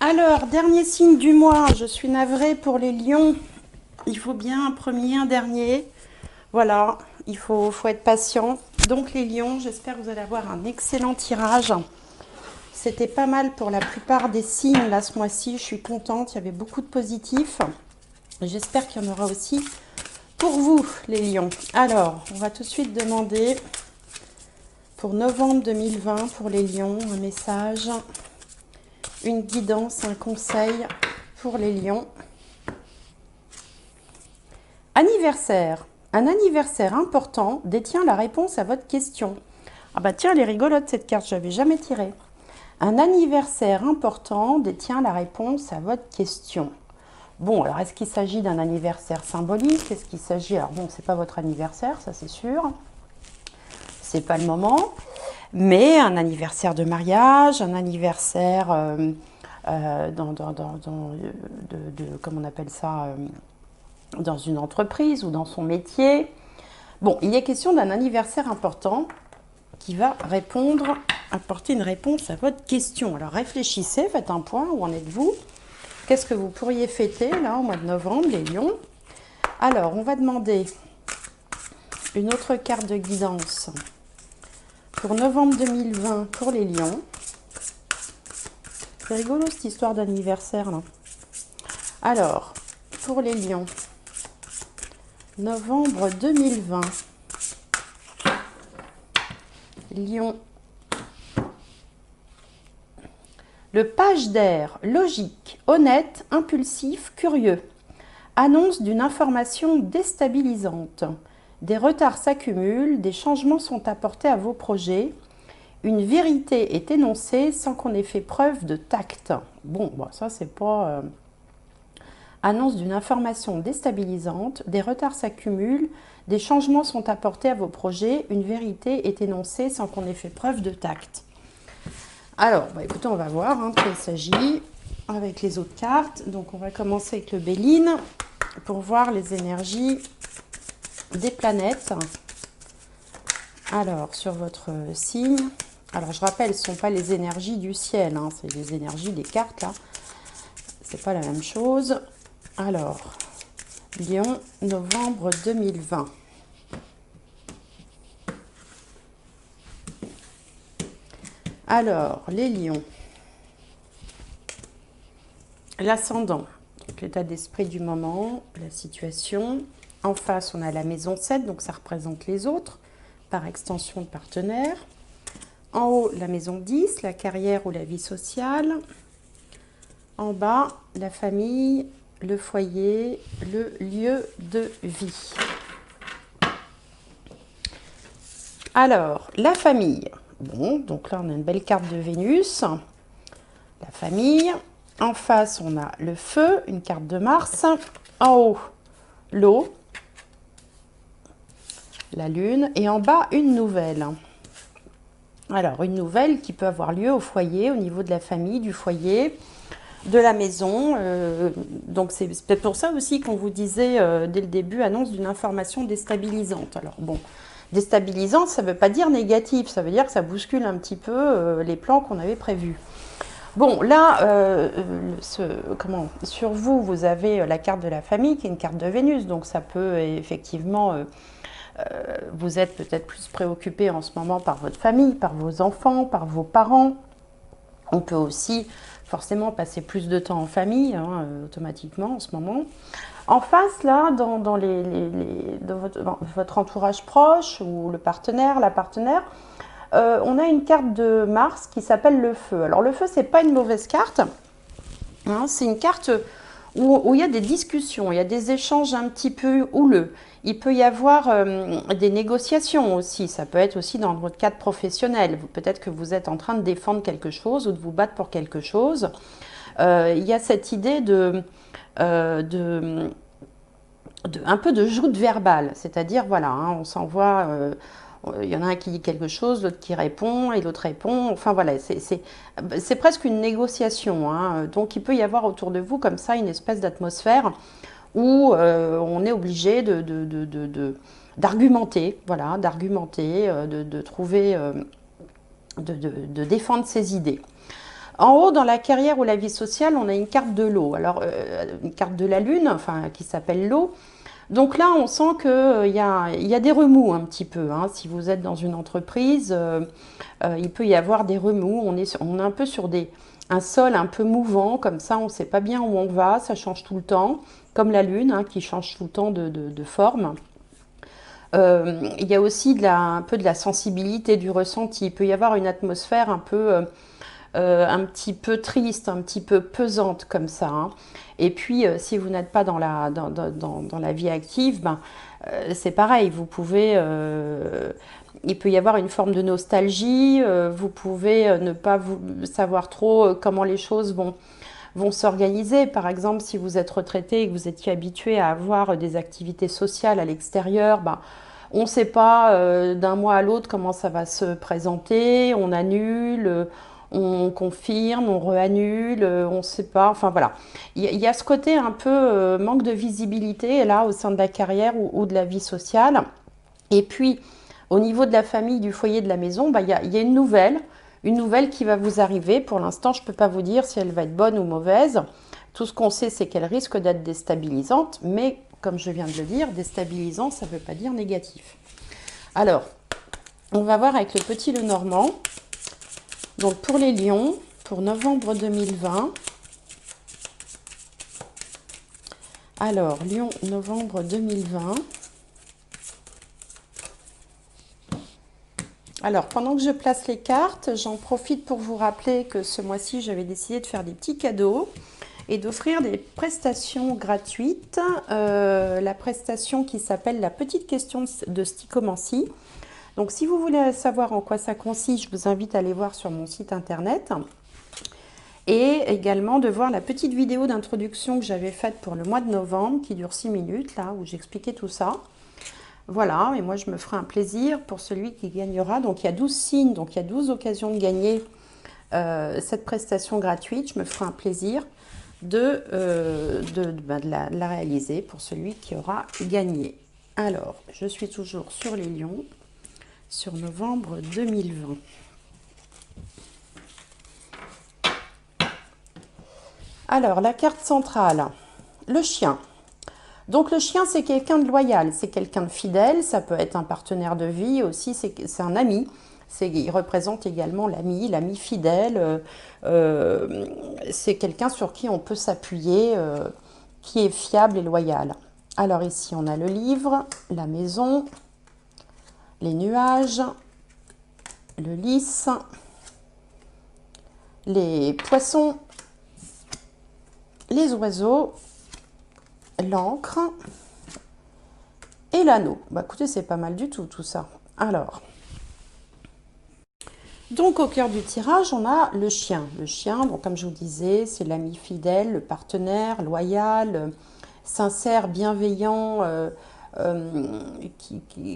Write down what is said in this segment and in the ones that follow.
Alors, dernier signe du mois, je suis navrée pour les lions. Il faut bien un premier, un dernier. Voilà, il faut être patient. Donc les lions, j'espère que vous allez avoir un excellent tirage. C'était pas mal pour la plupart des signes là ce mois-ci. Je suis contente, il y avait beaucoup de positifs. J'espère qu'il y en aura aussi pour vous les lions. Alors, on va tout de suite demander pour novembre 2020 pour les lions un message, une guidance, un conseil pour les lions. Anniversaire. Un anniversaire important détient la réponse à votre question. Ah bah tiens, elle est rigolote cette carte, je n'avais jamais tiré. Un anniversaire important détient la réponse à votre question. Bon, alors est-ce qu'il s'agit d'un anniversaire symbolique? Est-ce qu'il s'agit... Alors bon, c'est pas votre anniversaire, ça c'est sûr. C'est pas le moment. Mais un anniversaire de mariage, un anniversaire comment on appelle ça dans une entreprise ou dans son métier. Bon, il est question d'un anniversaire important qui va apporter une réponse à votre question. Alors réfléchissez, faites un point, où en êtes-vous? Qu'est-ce que vous pourriez fêter là au mois de novembre, les lions? Alors, on va demander une autre carte de guidance pour novembre 2020 pour les lions. C'est rigolo cette histoire d'anniversaire là. Alors, pour les lions, novembre 2020. Lion. Le page d'air, logique, honnête, impulsif, curieux, annonce d'une information déstabilisante. Des retards s'accumulent, des changements sont apportés à vos projets. Une vérité est énoncée sans qu'on ait fait preuve de tact. Bon, ça c'est pas... Annonce d'une information déstabilisante, des retards s'accumulent, des changements sont apportés à vos projets, une vérité est énoncée sans qu'on ait fait preuve de tact. Alors, écoutez, on va voir de quoi il s'agit avec les autres cartes. Donc, on va commencer avec le Béline pour voir les énergies des planètes. Alors, sur votre signe, alors je rappelle, ce ne sont pas les énergies du ciel, c'est les énergies des cartes là. C'est pas la même chose. Alors, Lion, novembre 2020. Alors, les lions. L'ascendant, l'état d'esprit du moment, la situation. En face, on a la maison 7, donc ça représente les autres, par extension de partenaires. En haut, la maison 10, la carrière ou la vie sociale. En bas, la famille, le foyer, le lieu de vie. Alors, la famille. Bon, donc là, on a une belle carte de Vénus. La famille. En face, on a le feu, une carte de Mars. En haut, l'eau, la lune. Et en bas, une nouvelle. Alors, une nouvelle qui peut avoir lieu au foyer, au niveau de la famille, du foyer, de la maison. Donc, c'est peut-être pour ça aussi qu'on vous disait dès le début, annonce d'une information déstabilisante. Alors, bon, déstabilisante, ça ne veut pas dire négatif, ça veut dire que ça bouscule un petit peu les plans qu'on avait prévus. Bon, là, sur vous, vous avez la carte de la famille qui est une carte de Vénus, donc ça peut effectivement... vous êtes peut-être plus préoccupé en ce moment par votre famille, par vos enfants, par vos parents. On peut aussi forcément passer plus de temps en famille, automatiquement en ce moment. En face, là, dans votre entourage proche ou le partenaire, la partenaire, on a une carte de Mars qui s'appelle le feu. Alors le feu, c'est pas une mauvaise carte, c'est une carte où il y a des discussions, il y a des échanges un petit peu houleux. Il peut y avoir des négociations aussi, ça peut être aussi dans votre cadre professionnel. Peut-être que vous êtes en train de défendre quelque chose ou de vous battre pour quelque chose. Il y a cette idée un peu de joute verbale, c'est-à-dire, voilà, on s'envoie... il y en a un qui dit quelque chose, l'autre qui répond, et l'autre répond. Enfin voilà, c'est presque une négociation. Donc il peut y avoir autour de vous comme ça une espèce d'atmosphère où on est obligé d'argumenter, voilà, de trouver, de défendre ses idées. En haut, dans la carrière ou la vie sociale, on a une carte de l'eau. Alors, une carte de la lune, enfin, qui s'appelle l'eau. Donc là, on sent qu'il y a des remous un petit peu, hein. Si vous êtes dans une entreprise, il peut y avoir des remous. On est un peu sur un sol un peu mouvant, comme ça, on ne sait pas bien où on va, ça change tout le temps, comme la lune, hein, qui change tout le temps de forme. Il y a aussi un peu de la sensibilité, du ressenti. Il peut y avoir une atmosphère un petit peu triste, un petit peu pesante comme ça, hein. Et puis, si vous n'êtes pas dans la vie active, ben, c'est pareil, il peut y avoir une forme de nostalgie, vous pouvez ne pas savoir trop comment les choses vont s'organiser. Par exemple, si vous êtes retraité et que vous étiez habitué à avoir des activités sociales à l'extérieur, ben, on ne sait pas d'un mois à l'autre comment ça va se présenter, on annule, on confirme, on réannule, on ne sait pas, enfin voilà. Il y a ce côté un peu manque de visibilité là au sein de la carrière ou de la vie sociale. Et puis, au niveau de la famille, du foyer, de la maison, bah, il y a une nouvelle qui va vous arriver. Pour l'instant, je ne peux pas vous dire si elle va être bonne ou mauvaise. Tout ce qu'on sait, c'est qu'elle risque d'être déstabilisante, mais comme je viens de le dire, déstabilisant, ça ne veut pas dire négatif. Alors, on va voir avec le petit Lenormand. Donc, pour les lions, pour novembre 2020. Alors, Lion, novembre 2020. Alors, pendant que je place les cartes, j'en profite pour vous rappeler que ce mois-ci, j'avais décidé de faire des petits cadeaux et d'offrir des prestations gratuites. La prestation qui s'appelle la petite question de stichomancie. Donc, si vous voulez savoir en quoi ça consiste, je vous invite à aller voir sur mon site internet. Et également de voir la petite vidéo d'introduction que j'avais faite pour le mois de novembre, qui dure 6 minutes, là, où j'expliquais tout ça. Voilà, et moi je me ferai un plaisir pour celui qui gagnera. Donc il y a 12 signes, donc il y a 12 occasions de gagner cette prestation gratuite. Je me ferai un plaisir de la réaliser pour celui qui aura gagné. Alors, je suis toujours sur les lions, sur novembre 2020. Alors, la carte centrale, le chien. Donc le chien, c'est quelqu'un de loyal, c'est quelqu'un de fidèle, ça peut être un partenaire de vie aussi, c'est un ami. Il représente également l'ami fidèle. C'est quelqu'un sur qui on peut s'appuyer, qui est fiable et loyal. Alors ici, on a le livre, la maison, les nuages, le lys, les poissons, les oiseaux, l'encre et l'anneau. Bah écoutez, c'est pas mal du tout ça. Alors, donc au cœur du tirage, on a le chien. Le chien, donc comme je vous disais, c'est l'ami fidèle, le partenaire loyal, sincère, bienveillant,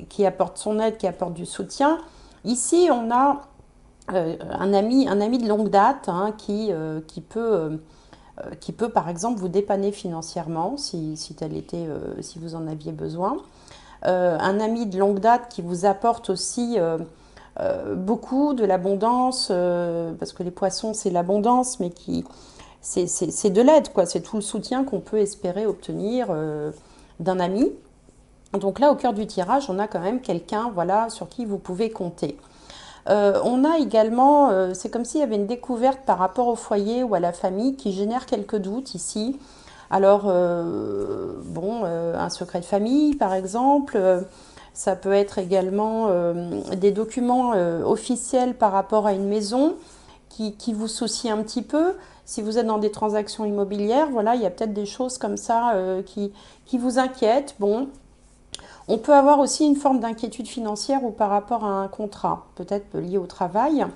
qui apporte son aide, qui apporte du soutien. Ici, on a un ami de longue date, hein, qui peut par exemple vous dépanner financièrement si vous en aviez besoin. Un ami de longue date qui vous apporte aussi beaucoup de l'abondance, parce que les poissons c'est l'abondance, mais c'est de l'aide, quoi. C'est tout le soutien qu'on peut espérer obtenir d'un ami. Donc là, au cœur du tirage, on a quand même quelqu'un, voilà, sur qui vous pouvez compter. On a également, c'est comme s'il y avait une découverte par rapport au foyer ou à la famille qui génère quelques doutes ici. Alors, un secret de famille, par exemple, ça peut être également des documents officiels par rapport à une maison qui vous soucient un petit peu. Si vous êtes dans des transactions immobilières, voilà, il y a peut-être des choses comme ça qui vous inquiètent. Bon, on peut avoir aussi une forme d'inquiétude financière ou par rapport à un contrat, peut-être lié au travail.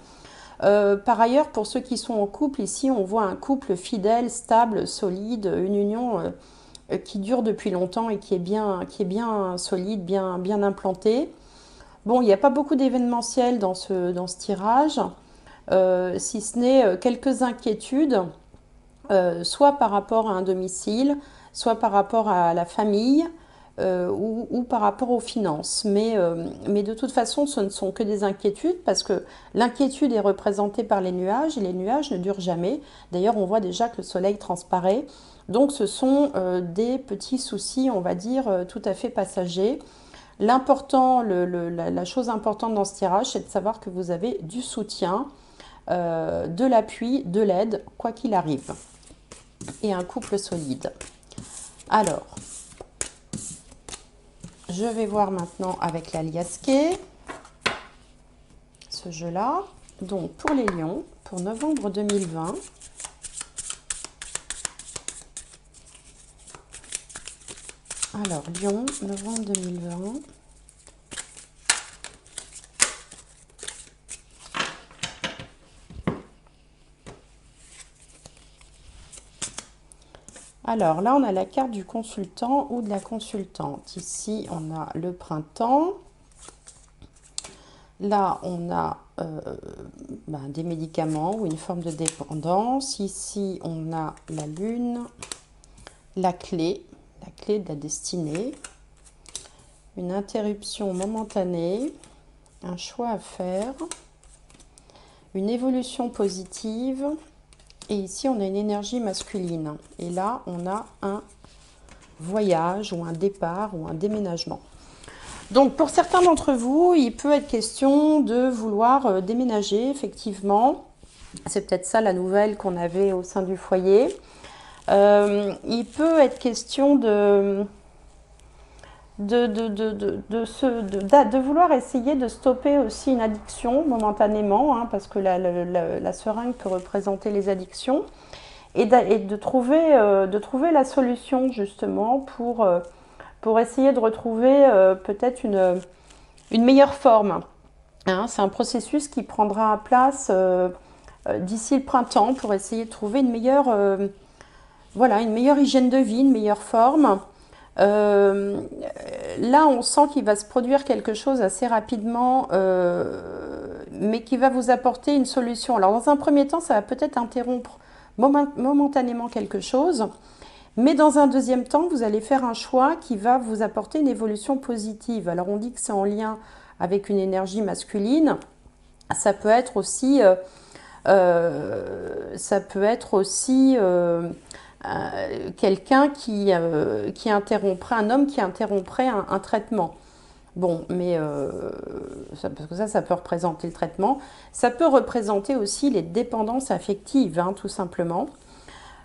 Par ailleurs, pour ceux qui sont en couple, ici, on voit un couple fidèle, stable, solide, une union qui dure depuis longtemps et qui est bien solide, bien implantée. Bon, il n'y a pas beaucoup d'événementiel dans ce tirage, si ce n'est quelques inquiétudes, soit par rapport à un domicile, soit par rapport à la famille, ou par rapport aux finances. Mais de toute façon, ce ne sont que des inquiétudes parce que l'inquiétude est représentée par les nuages et les nuages ne durent jamais. D'ailleurs, on voit déjà que le soleil transparaît. Donc ce sont des petits soucis, on va dire, tout à fait passagers. L'important, la chose importante dans ce tirage, c'est de savoir que vous avez du soutien, de l'appui, de l'aide, quoi qu'il arrive. Et un couple solide. Alors, je vais voir maintenant avec l'alias Key, ce jeu-là. Donc, pour les lions, pour novembre 2020. Alors, Lion, novembre 2020. Alors là, on a la carte du consultant ou de la consultante. Ici, on a le printemps. Là, on a des médicaments ou une forme de dépendance. Ici, on a la lune, la clé de la destinée, une interruption momentanée, un choix à faire, une évolution positive. Et ici, on a une énergie masculine. Et là, on a un voyage ou un départ ou un déménagement. Donc, pour certains d'entre vous, il peut être question de vouloir déménager, effectivement. C'est peut-être ça la nouvelle qu'on avait au sein du foyer. Il peut être question de vouloir essayer de stopper aussi une addiction momentanément, hein, parce que la seringue peut représenter les addictions, et de trouver la solution justement pour essayer de retrouver peut-être une meilleure forme. Hein. C'est un processus qui prendra place d'ici le printemps pour essayer de trouver une meilleure hygiène de vie, une meilleure forme. Là, on sent qu'il va se produire quelque chose assez rapidement, mais qui va vous apporter une solution. Alors, dans un premier temps, ça va peut-être interrompre momentanément quelque chose, mais dans un deuxième temps, vous allez faire un choix qui va vous apporter une évolution positive. Alors, on dit que c'est en lien avec une énergie masculine. Ça peut être aussi quelqu'un qui interromprait, un homme qui interromprait un traitement. Bon, mais parce que ça peut représenter le traitement. Ça peut représenter aussi les dépendances affectives, hein, tout simplement.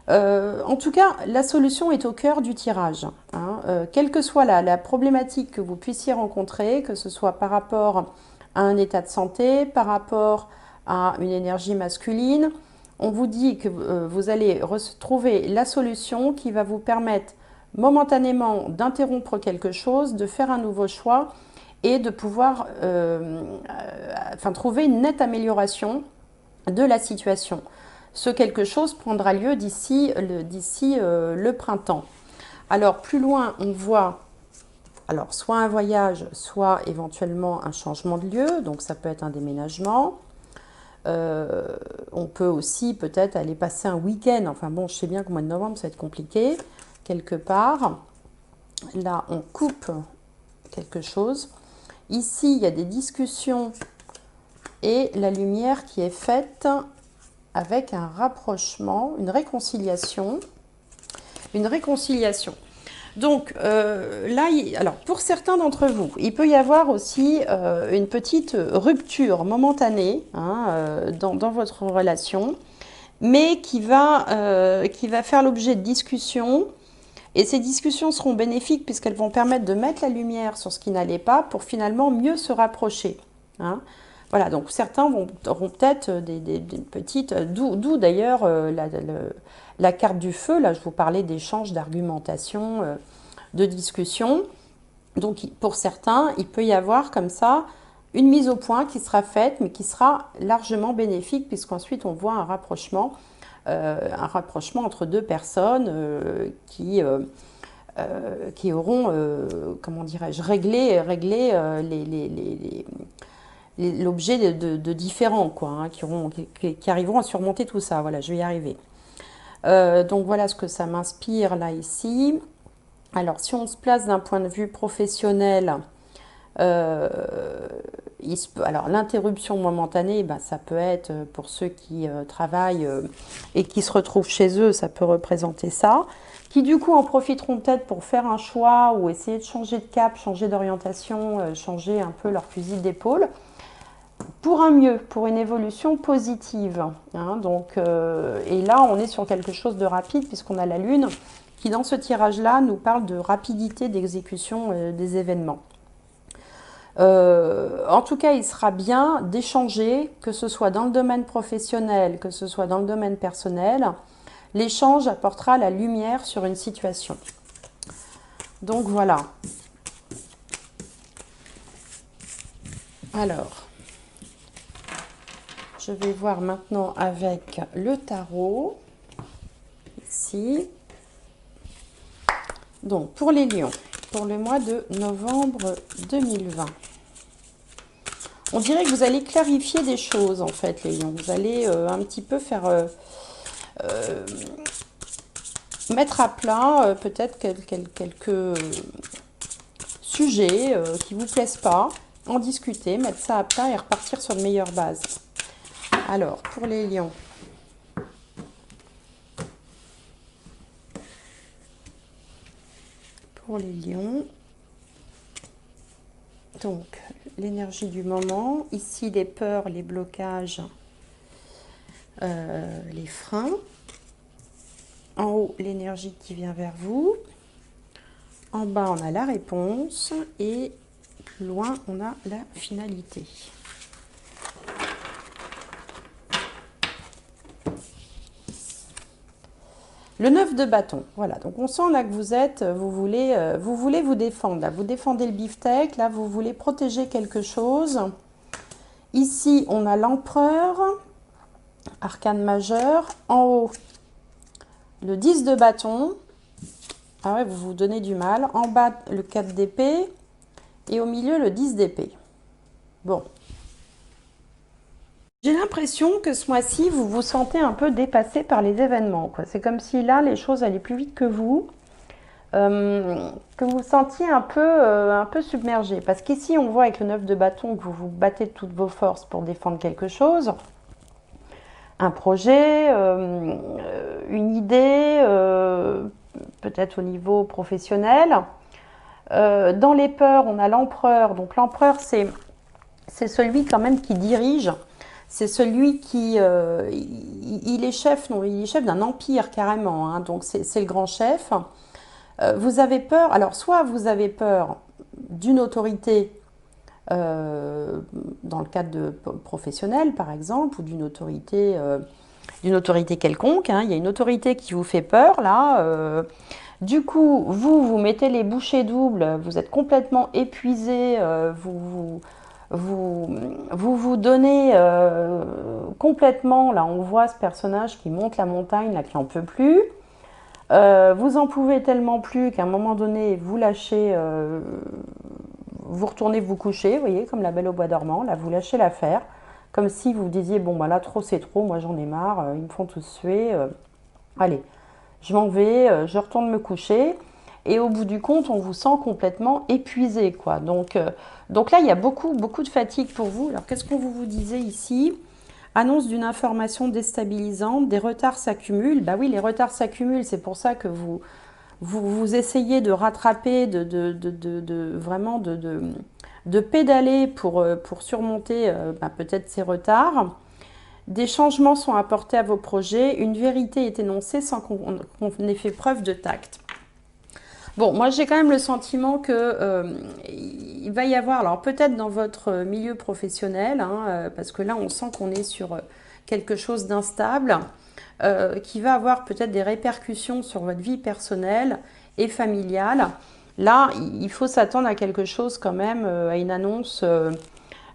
En tout cas, la solution est au cœur du tirage. Hein. Quelle que soit la problématique que vous puissiez rencontrer, que ce soit par rapport à un état de santé, par rapport à une énergie masculine, on vous dit que vous allez trouver la solution qui va vous permettre momentanément d'interrompre quelque chose, de faire un nouveau choix et de pouvoir trouver une nette amélioration de la situation. Ce quelque chose prendra lieu d'ici le printemps. Alors plus loin, on voit soit un voyage, soit éventuellement un changement de lieu, donc ça peut être un déménagement. On peut aussi peut-être aller passer un week-end. Enfin bon, je sais bien qu'au mois de novembre, ça va être compliqué, quelque part. Là, on coupe quelque chose. Ici, il y a des discussions et la lumière qui est faite avec un rapprochement, une réconciliation. Une réconciliation. Donc là, alors pour certains d'entre vous, il peut y avoir aussi une petite rupture momentanée, hein, dans votre relation, mais qui va faire l'objet de discussions. Et ces discussions seront bénéfiques puisqu'elles vont permettre de mettre la lumière sur ce qui n'allait pas pour finalement mieux se rapprocher. Hein. Voilà, donc certains auront peut-être des petites... D'où d'ailleurs la carte du feu, là je vous parlais d'échanges, d'argumentation, de discussion. Donc pour certains, il peut y avoir comme ça une mise au point qui sera faite, mais qui sera largement bénéfique puisqu'ensuite on voit un rapprochement entre deux personnes qui auront, comment dirais-je, réglé l'objet de différents, quoi, hein, qui arriveront à surmonter tout ça. Voilà, je vais y arriver. Donc voilà ce que ça m'inspire là ici. Alors, si on se place d'un point de vue professionnel, euh, alors l'interruption momentanée, ben, ça peut être pour ceux qui travaillent et qui se retrouvent chez eux, ça peut représenter ça. Qui du coup en profiteront peut-être pour faire un choix ou essayer de changer de cap, changer d'orientation, changer un peu leur fusil d'épaule pour un mieux, pour une évolution positive. Hein. Donc, et là, on est sur quelque chose de rapide puisqu'on a la Lune qui, dans ce tirage-là, nous parle de rapidité d'exécution des événements. En tout cas, il sera bien d'échanger, que ce soit dans le domaine professionnel, que ce soit dans le domaine personnel. L'échange apportera la lumière sur une situation. Donc voilà. Alors, je vais voir maintenant avec le tarot. Ici. Donc, pour les lions, pour le mois de novembre 2020. On dirait que vous allez clarifier des choses, en fait, les lions. Vous allez un petit peu faire... mettre à plat peut-être quelques sujets qui ne vous plaisent pas. En discuter, mettre ça à plat et repartir sur de meilleures bases. Alors, pour les lions... Pour les lions, donc l'énergie du moment, ici les peurs, les blocages, les freins. En haut, l'énergie qui vient vers vous. En bas, on a la réponse et plus loin, on a la finalité. Le 9 de bâton, voilà, donc on sent là que vous êtes, vous voulez vous défendre, là, vous défendez le beefsteak, là vous voulez protéger quelque chose. Ici, on a l'empereur, arcane majeur, en haut, le 10 de bâton, ah ouais, vous vous donnez du mal, en bas, le 4 d'épée, et au milieu, le 10 d'épée. Bon. J'ai l'impression que ce mois-ci, vous vous sentez un peu dépassé par les événements. C'est comme si là, les choses allaient plus vite que vous vous sentiez un peu submergé. Parce qu'ici, on voit avec le 9 de bâton que vous vous battez de toutes vos forces pour défendre quelque chose. Un projet, une idée, peut-être au niveau professionnel. Dans les peurs, on a l'empereur. Donc l'empereur, c'est celui quand même qui dirige. C'est celui qui... il est chef, non, il est chef d'un empire carrément. Hein, donc c'est le grand chef. Vous avez peur, alors soit vous avez peur d'une autorité dans le cadre de professionnel par exemple, ou d'une autorité quelconque, hein. Il y a une autorité qui vous fait peur là. Du coup, vous mettez les bouchées doubles, vous êtes complètement épuisé, vous donnez complètement, là on voit ce personnage qui monte la montagne, là qui n'en peut plus. Vous en pouvez tellement plus qu'à un moment donné, vous lâchez, vous retournez vous coucher, vous voyez, comme la Belle au bois dormant, là vous lâchez l'affaire, comme si vous disiez, bon bah là trop c'est trop, moi j'en ai marre, ils me font tous suer, allez, je m'en vais, je retourne me coucher, et au bout du compte, on vous sent complètement épuisé, quoi. Donc là, il y a beaucoup de fatigue pour vous. Alors qu'est-ce qu'on vous disait ici ? Annonce d'une information déstabilisante, des retards s'accumulent. Bah oui, les retards s'accumulent, c'est pour ça que vous essayez de rattraper, vraiment de pédaler pour surmonter peut-être ces retards. Des changements sont apportés à vos projets, une vérité est énoncée sans qu'on ait fait preuve de tact. Bon, moi j'ai quand même le sentiment que il va y avoir, alors peut-être dans votre milieu professionnel, hein, parce que là on sent qu'on est sur quelque chose d'instable, qui va avoir peut-être des répercussions sur votre vie personnelle et familiale. Là, il faut s'attendre à quelque chose quand même, à une annonce,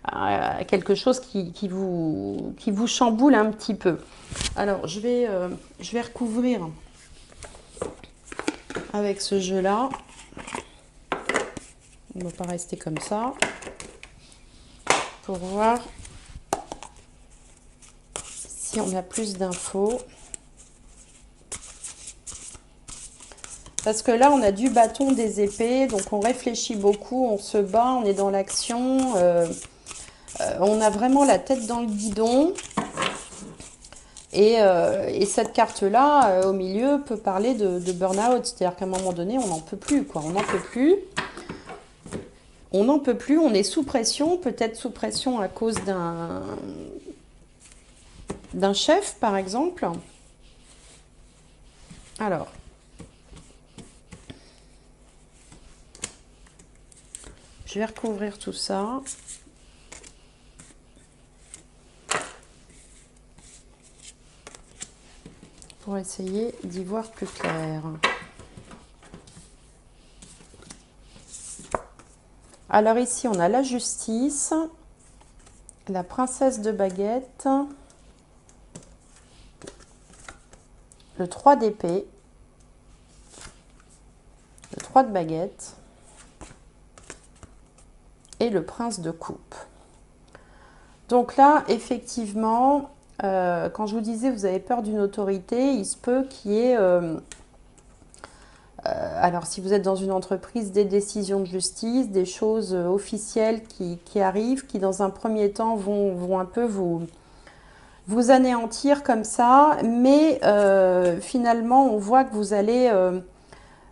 à quelque chose qui vous chamboule un petit peu. Alors, je vais recouvrir avec ce jeu-là. On ne va pas rester comme ça. Pour voir si on a plus d'infos. Parce que là, on a du bâton, des épées, donc on réfléchit beaucoup, on se bat, on est dans l'action, on a vraiment la tête dans le guidon. Et cette carte-là, au milieu, peut parler de burn-out. C'est-à-dire qu'à un moment donné, on n'en peut plus, quoi. On n'en peut plus. On n'en peut plus, on est sous pression, peut-être sous pression à cause d'un chef, par exemple. Alors, je vais recouvrir tout ça. Pour essayer d'y voir plus clair. Alors ici, on a la justice, la princesse de baguette, le 3 d'épée, le 3 de baguette et le prince de coupe. Donc là, effectivement, quand je vous disais vous avez peur d'une autorité, il se peut qu'il y ait, alors si vous êtes dans une entreprise, des décisions de justice, des choses officielles qui arrivent, qui dans un premier temps vont un peu vous anéantir comme ça, mais finalement on voit que vous allez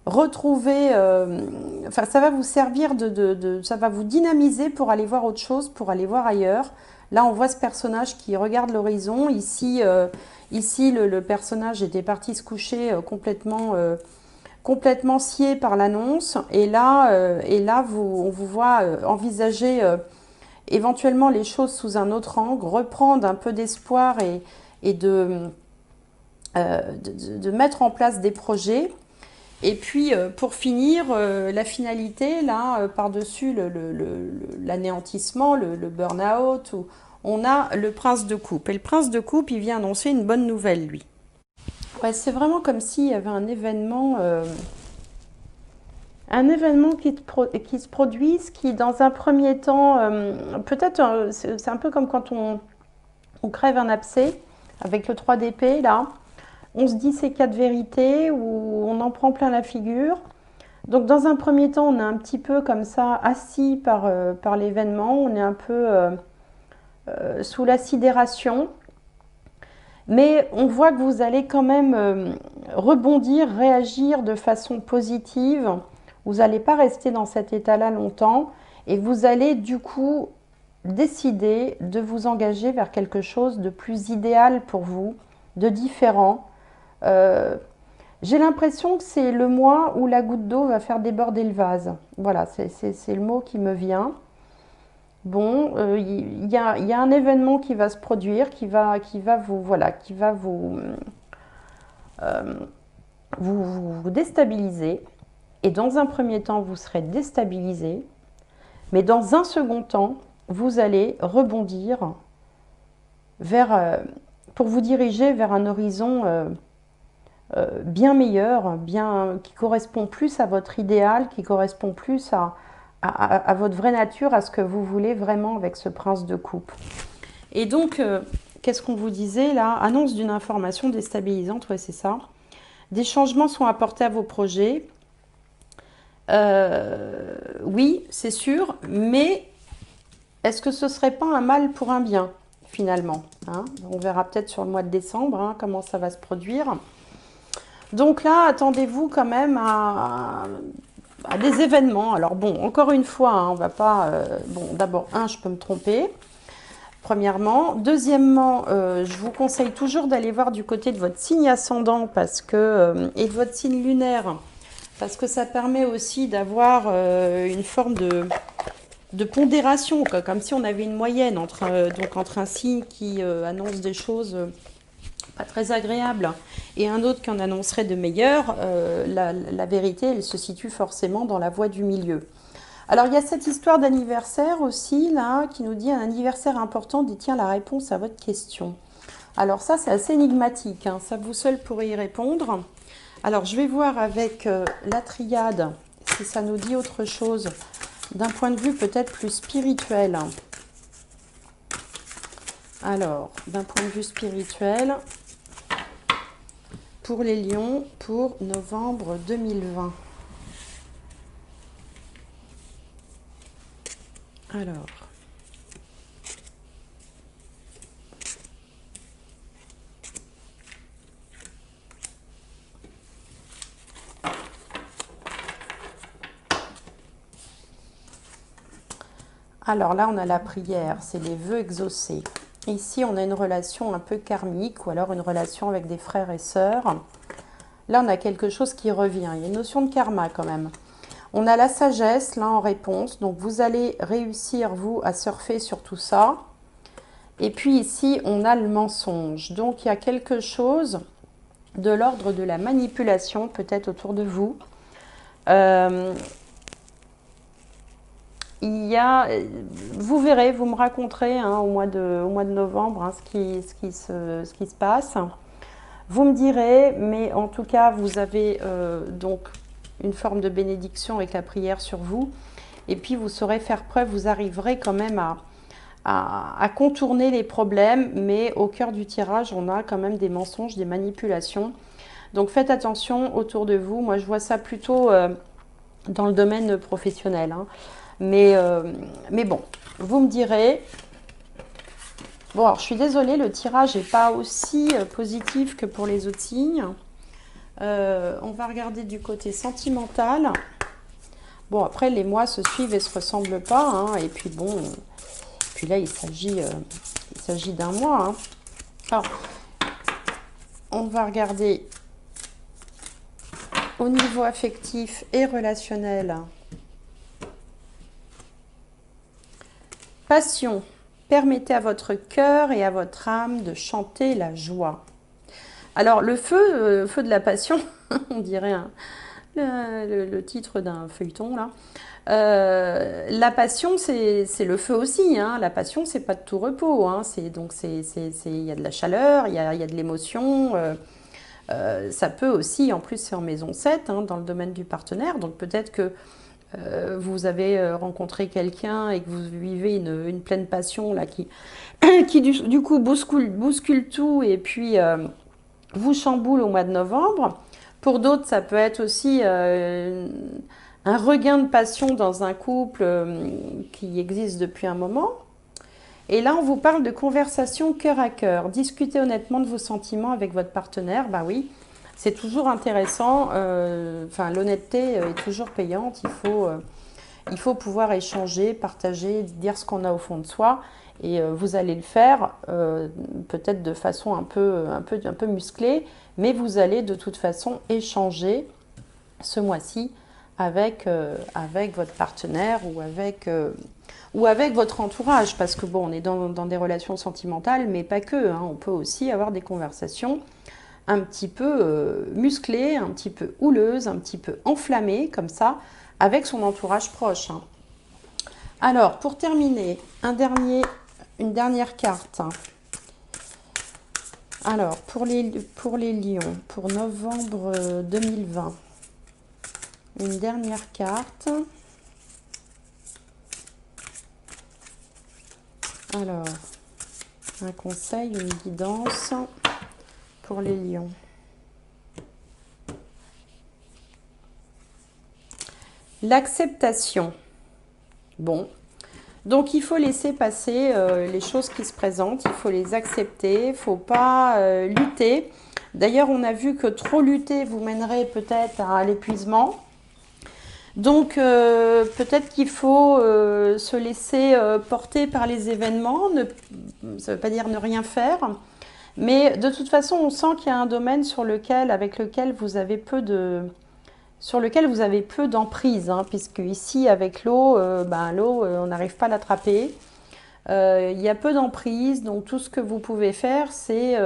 retrouver, enfin ça va vous servir ça va vous dynamiser pour aller voir autre chose, pour aller voir ailleurs. Là on voit ce personnage qui regarde l'horizon, ici le personnage était parti se coucher complètement scié par l'annonce, et là on vous voit envisager éventuellement les choses sous un autre angle, reprendre un peu d'espoir et de mettre en place des projets. Et puis pour finir, la finalité, là, par-dessus l'anéantissement, le burn-out, on a le prince de coupe. Et le prince de coupe, il vient annoncer une bonne nouvelle, lui. Ouais, c'est vraiment comme s'il y avait un événement qui se produise, qui dans un premier temps, peut-être, c'est un peu comme quand on crève un abcès avec le 3 d'épée, là. On se dit ces 4 vérités où on en prend plein la figure. Donc dans un premier temps, on est un petit peu comme ça, assis par l'événement, on est un peu sous la sidération. Mais on voit que vous allez quand même rebondir, réagir de façon positive. Vous n'allez pas rester dans cet état-là longtemps et vous allez du coup décider de vous engager vers quelque chose de plus idéal pour vous, de différent. J'ai l'impression que c'est le mois où la goutte d'eau va faire déborder le vase. Voilà, c'est le mot qui me vient. Bon, il y a un événement qui va se produire, qui va vous déstabiliser. Et dans un premier temps, vous serez déstabilisé. Mais dans un second temps, vous allez rebondir pour vous diriger vers un horizon bien meilleur, qui correspond plus à votre idéal, qui correspond plus à votre vraie nature, à ce que vous voulez vraiment avec ce prince de coupe. Et donc, qu'est-ce qu'on vous disait là? Annonce d'une information déstabilisante, ouais, c'est ça. Des changements sont apportés à vos projets. Oui, c'est sûr, mais est-ce que ce serait pas un mal pour un bien, finalement, hein? On verra peut-être sur le mois de décembre, hein, comment ça va se produire. Donc là, attendez-vous quand même à des événements. Alors bon, encore une fois, hein, on va pas... bon, d'abord, je peux me tromper, premièrement. Deuxièmement, je vous conseille toujours d'aller voir du côté de votre signe ascendant et de votre signe lunaire, parce que ça permet aussi d'avoir une forme de pondération, quoi, comme si on avait une moyenne entre un signe qui annonce des choses pas très agréables et un autre qui en annoncerait de meilleures. La vérité, elle se situe forcément dans la voie du milieu. Alors il y a cette histoire d'anniversaire aussi là qui nous dit un anniversaire important détient la réponse à votre question. Alors ça c'est assez énigmatique, hein, ça vous seul pourrez y répondre. Alors je vais voir avec la triade si ça nous dit autre chose d'un point de vue peut-être plus spirituel. Alors d'un point de vue spirituel, pour les lions pour novembre 2020. Alors, là, on a la prière, c'est les vœux exaucés. Ici, on a une relation un peu karmique ou alors une relation avec des frères et sœurs. Là, on a quelque chose qui revient. Il y a une notion de karma quand même. On a la sagesse, là, en réponse. Donc, vous allez réussir, vous, à surfer sur tout ça. Et puis ici, on a le mensonge. Donc, il y a quelque chose de l'ordre de la manipulation, peut-être autour de vous. Vous verrez, vous me raconterez hein, au mois de novembre hein, ce qui se passe. Vous me direz, mais en tout cas, vous avez donc une forme de bénédiction avec la prière sur vous. Et puis, vous saurez faire preuve, vous arriverez quand même à contourner les problèmes. Mais au cœur du tirage, on a quand même des mensonges, des manipulations. Donc, faites attention autour de vous. Moi, je vois ça plutôt dans le domaine professionnel. Hein. Mais bon, vous me direz. Bon, alors je suis désolée, le tirage n'est pas aussi positif que pour les autres signes. On va regarder du côté sentimental. Bon, après, les mois se suivent et se ressemblent pas. Hein, et puis bon, puis là, il s'agit d'un mois. Hein. Alors, on va regarder au niveau affectif et relationnel. Passion. Permettez à votre cœur et à votre âme de chanter la joie. Alors, le feu de la passion, on dirait le titre d'un feuilleton, là. La passion, c'est le feu aussi. Hein. La passion, c'est pas de tout repos. Hein. Il y a de la chaleur, il y a de l'émotion. Ça peut aussi, en plus, c'est en maison 7, hein, dans le domaine du partenaire. Donc, peut-être que vous avez rencontré quelqu'un et que vous vivez une pleine passion là, qui du coup bouscule tout et puis vous chamboule au mois de novembre. Pour d'autres, ça peut être aussi un regain de passion dans un couple qui existe depuis un moment. Et là, on vous parle de conversation cœur à cœur. Discutez honnêtement de vos sentiments avec votre partenaire. Bah oui, c'est toujours intéressant. L'honnêteté est toujours payante. Il faut pouvoir échanger, partager, dire ce qu'on a au fond de soi. Et vous allez le faire peut-être de façon un peu musclée, mais vous allez de toute façon échanger ce mois-ci avec votre partenaire ou avec votre entourage. Parce que bon, on est dans des relations sentimentales, mais pas que. Hein. On peut aussi avoir des conversations un petit peu musclées, un petit peu houleuses, un petit peu enflammées, comme ça, avec son entourage proche. Hein. Alors, pour terminer, une dernière carte. Alors, pour les lions, pour novembre 2020, une dernière carte. Alors, un conseil, une guidance pour les lions. L'acceptation. Bon. Donc, il faut laisser passer les choses qui se présentent. Il faut les accepter. Il ne faut pas lutter. D'ailleurs, on a vu que trop lutter vous mènerait peut-être à l'épuisement. Donc, peut-être qu'il faut se laisser porter par les événements. Ça ne veut pas dire ne rien faire. Mais de toute façon, on sent qu'il y a un domaine avec lequel vous avez peu d'emprise, hein, puisque ici, avec l'eau, on n'arrive pas à l'attraper. Il y a peu d'emprise, donc tout ce que vous pouvez faire, c'est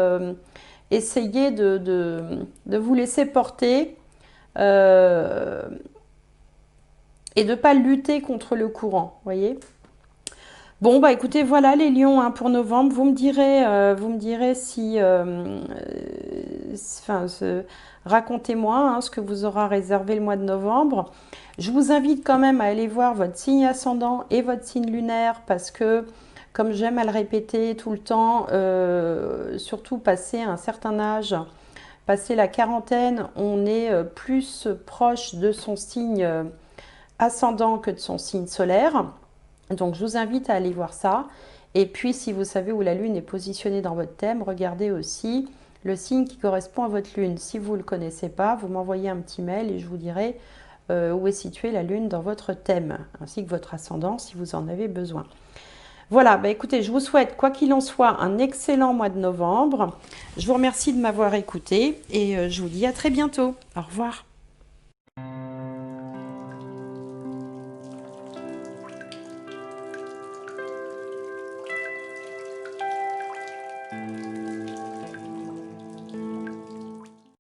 essayer de vous laisser porter et de ne pas lutter contre le courant, voyez. Bon, bah écoutez, voilà les lions hein, pour novembre. Vous me direz si... racontez-moi hein, ce que vous aura réservé le mois de novembre. Je vous invite quand même à aller voir votre signe ascendant et votre signe lunaire parce que, comme j'aime à le répéter tout le temps, surtout passé un certain âge, Passé la quarantaine, on est plus proche de son signe ascendant que de son signe solaire. Donc je vous invite à aller voir ça. Et puis si vous savez où la lune est positionnée dans votre thème, regardez aussi le signe qui correspond à votre lune. Si vous ne le connaissez pas, vous m'envoyez un petit mail et je vous dirai où est située la lune dans votre thème, ainsi que votre ascendant si vous en avez besoin. Voilà, bah écoutez, je vous souhaite, quoi qu'il en soit, un excellent mois de novembre. Je vous remercie de m'avoir écouté et je vous dis à très bientôt. Au revoir.